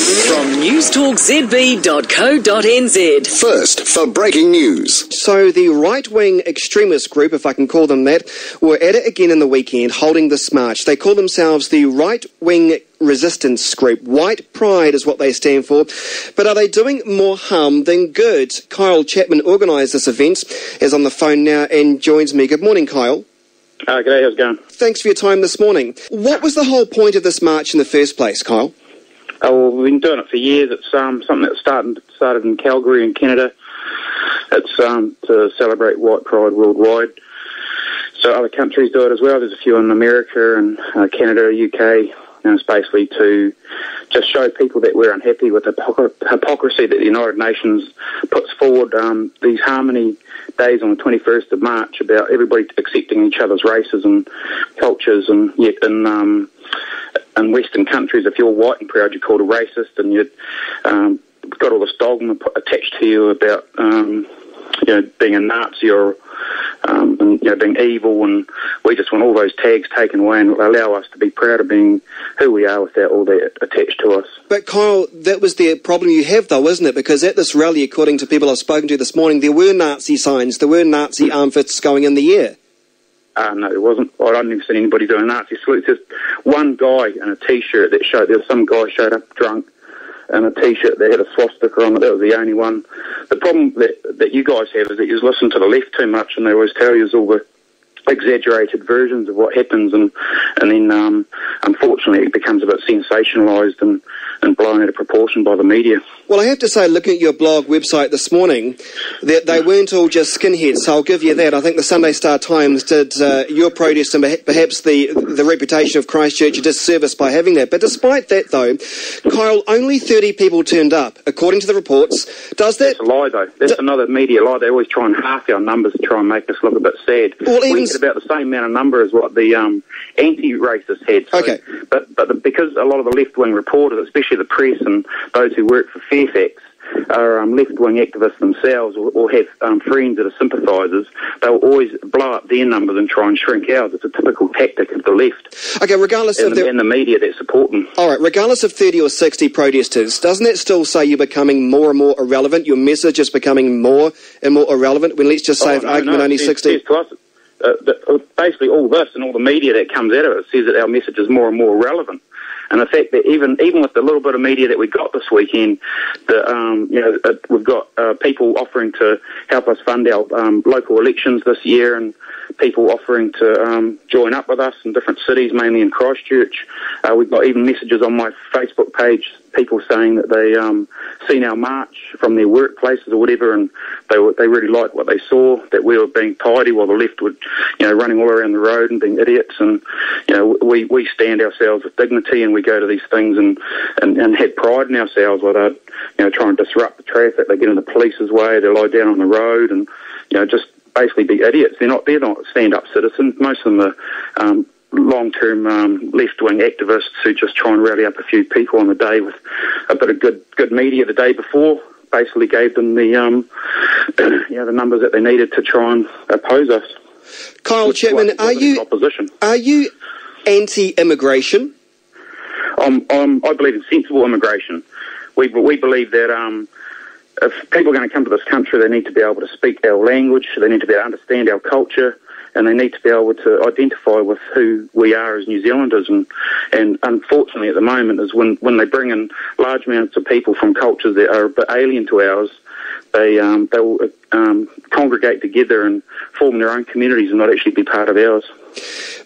From NewstalkZB.co.nz. First for breaking news. So the right-wing extremist group, if I can call them that, were at it again in the weekend holding this march. They call themselves the right-wing resistance group. White Pride is what they stand for. But are they doing more harm than good? Kyle Chapman organised this event, is on the phone now and joins me. Good morning, Kyle. G'day, how's it going? Thanks for your time this morning. What was the whole point of this march in the first place, Kyle? Well, we've been doing it for years. It's something that started in Calgary in Canada. It's to celebrate White Pride worldwide. So other countries do it as well. There's a few in America and Canada, UK. And it's basically to just show people that we're unhappy with the hypocrisy that the United Nations puts forward these harmony days on the 21st of March about everybody accepting each other's races and cultures, and yet in Western countries, if you're white and proud, you're called a racist, and you've got all this dogma attached to you about being a Nazi or being evil, and we just want all those tags taken away and allow us to be proud of being who we are without all that attached to us. But Kyle, that was the problem you have though, isn't it? Because at this rally, according to people I've spoken to this morning, there were Nazi signs, there were Nazi arm fists going in the air. No, there wasn't. I don't even see anybody doing Nazi salutes. Just one guy in a T-shirt that showed, there was some guy showed up drunk and a T-shirt that had a swastika on it. That was the only one. The problem that you guys have is that you listen to the left too much, and they always tell you all the exaggerated versions of what happens, and then unfortunately it becomes a bit sensationalised and blown out of proportion by the media. Well, I have to say, looking at your blog website this morning, that they weren't all just skinheads, so I'll give you that. I think the Sunday Star Times did your protest and perhaps the reputation of Christchurch a disservice by having that. But despite that, though, Kyle, only 30 people turned up, according to the reports. That's a lie, though. That's another media lie. They always try and half our numbers to try and make us look a bit sad. Well, we get about the same amount of number as what the anti-racists had. So, okay. But because a lot of the left-wing reporters, especially the press and those who work for Fairfax, are left-wing activists themselves or have friends that are sympathisers, they'll always blow up their numbers and try and shrink ours. It's a typical tactic of the left. Okay, regardless of and the media that support them. All right, regardless of 30 or 60 protesters, doesn't that still say you're becoming more and more irrelevant? Your message is becoming more and more irrelevant when, let's just say, only 60... basically all this and all the media that comes out of it says that our message is more and more relevant. And the fact that even with the little bit of media that we got this weekend, that we've got people offering to help us fund our local elections this year, and people offering to join up with us in different cities, mainly in Christchurch. We've got even messages on my Facebook page, people saying that they seen our march from their workplaces or whatever, and they really liked what they saw, that we were being tidy while the left were running all around the road and being idiots. And we stand ourselves with dignity, and we go to these things and have pride in ourselves, while they try and disrupt the traffic. They get in the police's way, they lie down on the road, and just basically be idiots. They're not stand-up citizens. Most of them are long-term left-wing activists who just try and rally up a few people on the day with a bit of good media the day before. Basically gave them the the numbers that they needed to try and oppose us. Kyle Chapman, are you anti-immigration? I believe in sensible immigration. We believe that if people are going to come to this country, they need to be able to speak our language, they need to be able to understand our culture, and they need to be able to identify with who we are as New Zealanders. And unfortunately at the moment is when they bring in large amounts of people from cultures that are a bit alien to ours, they will congregate together and form their own communities and not actually be part of ours.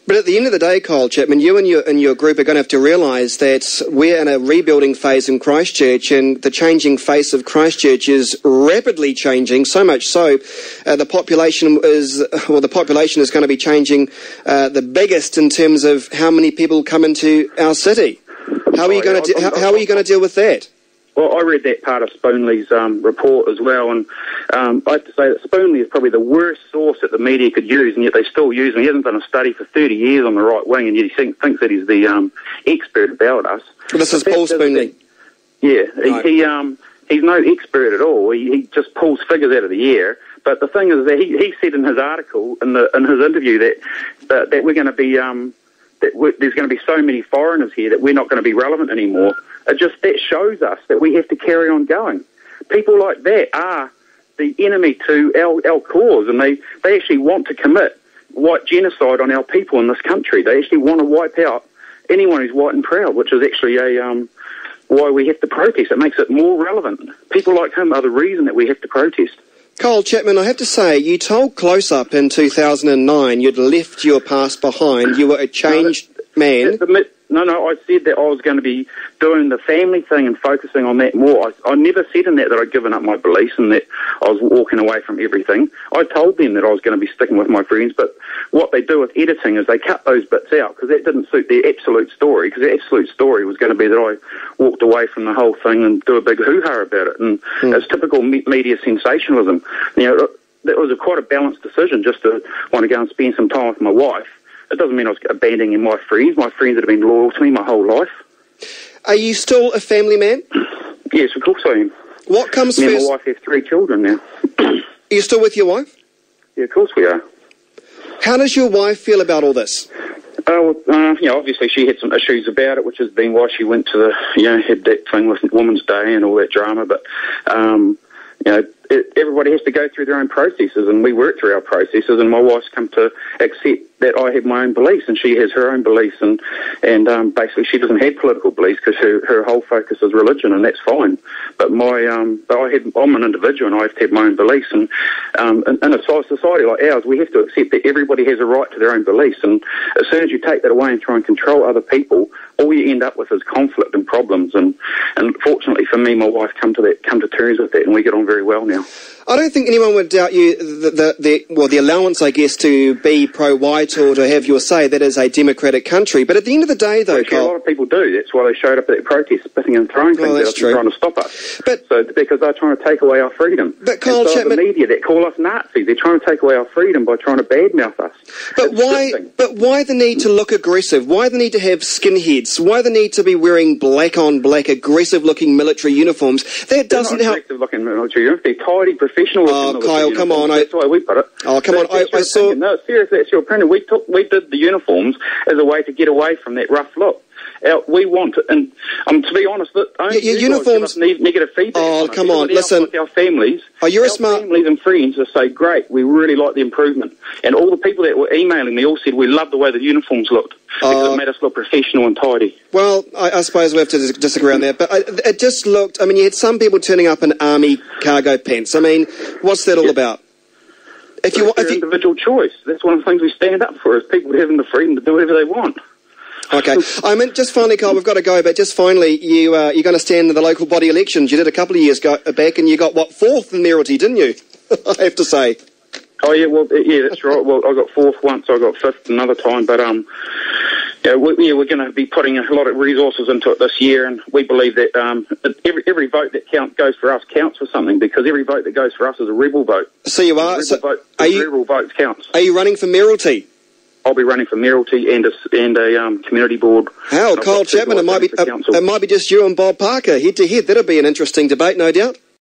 But at the end of the day, Kyle Chapman, you and your group are going to have to realise that we're in a rebuilding phase in Christchurch, and the changing face of Christchurch is rapidly changing, so much so the population is going to be changing the biggest in terms of how many people come into our city. How are you going to deal with that? Well, I read that part of Spoonley's report as well, and I have to say that Spoonley is probably the worst source that the media could use, and yet they still use him. He hasn't done a study for 30 years on the right wing, and yet he thinks that he's the expert about us. This is Paul Spoonley. Yeah, right. He's no expert at all. He just pulls figures out of the air. But the thing is that he said in his article, in his interview, that we're going to be there's going to be so many foreigners here that we're not going to be relevant anymore. That shows us that we have to carry on going. People like that are the enemy to our cause, and they actually want to commit white genocide on our people in this country. They actually want to wipe out anyone who's white and proud, which is actually why we have to protest. It makes it more relevant. People like him are the reason that we have to protest. Kyle Chapman, I have to say, you told Close Up in 2009 you'd left your past behind. You were a changed man. No, I said that I was going to be doing the family thing and focusing on that more. I never said in that I'd given up my beliefs and that I was walking away from everything. I told them that I was going to be sticking with my friends, but what they do with editing is they cut those bits out because that didn't suit their absolute story, because the absolute story was going to be that I walked away from the whole thing and do a big hoo-ha about it. And it's typical media sensationalism. That was quite a balanced decision just to want to go and spend some time with my wife. It doesn't mean I was abandoning my friends that have been loyal to me my whole life. Are you still a family man? Yes, of course I am. What comes Me first? and my wife have 3 children now. Are you still with your wife? Yeah, of course we are. How does your wife feel about all this? Obviously she had some issues about it, which has been why she went to had that thing with Women's Day and all that drama, but everybody has to go through their own processes, and we work through our processes, and my wife's come to accept that I have my own beliefs and she has her own beliefs, and basically she doesn't have political beliefs because her whole focus is religion, and that's fine. But I'm an individual and I have to have my own beliefs, and in a society like ours we have to accept that everybody has a right to their own beliefs, and as soon as you take that away and try and control other people, all you end up with is conflict and problems, and fortunately for me, my wife come to terms with that, and we get on very well now. I don't think anyone would doubt you, the allowance, I guess, to be pro-white or to have your say. That is a democratic country. But at the end of the day, though, Kyle, a lot of people do. That's why they showed up at that protest, spitting and throwing things at us and trying to stop us. Because they're trying to take away our freedom. But Kyle Chapman, the media that call us Nazis, they're trying to take away our freedom by trying to badmouth us. But why the need to look aggressive? Why the need to have skinheads? Why the need to be wearing black on black, aggressive-looking military uniforms? That doesn't help. Aggressive-looking military uniforms. They're tidy, professional. Oh, Kyle, come on! That's why we put it. Oh, come on! I saw. No, seriously, that's your opinion. We did the uniforms as a way to get away from that rough look. We want to, and to be honest, your uniforms need negative feedback. Oh, come on! Listen, our families. Families and friends just say, "Great, we really like the improvement." And all the people that were emailing me all said, "We love the way the uniforms looked because it made us look professional and tidy." Well, I suppose we have to disagree on that, but it just looked. I mean, you had some people turning up in army cargo pants. I mean, what's that all about? If you individual choice, that's one of the things we stand up for: is people having the freedom to do whatever they want. Okay. I mean, just finally, Kyle, we've got to go, but just finally, you're going to stand in the local body elections. You did a couple of years back, and you got, 4th in Mayoralty, didn't you? I have to say. Oh, yeah, that's right. Well, I got 4th once, I got 5th another time, but, we're going to be putting a lot of resources into it this year, and we believe that every vote that goes for us counts for something, because every vote that goes for us is a rebel vote. So you are? Rebel votes counts. Are you running for Mayoralty? I'll be running for Mayoralty and a community board. How, Kyle Chapman? It might be just you and Bob Parker head to head. That'll be an interesting debate, no doubt.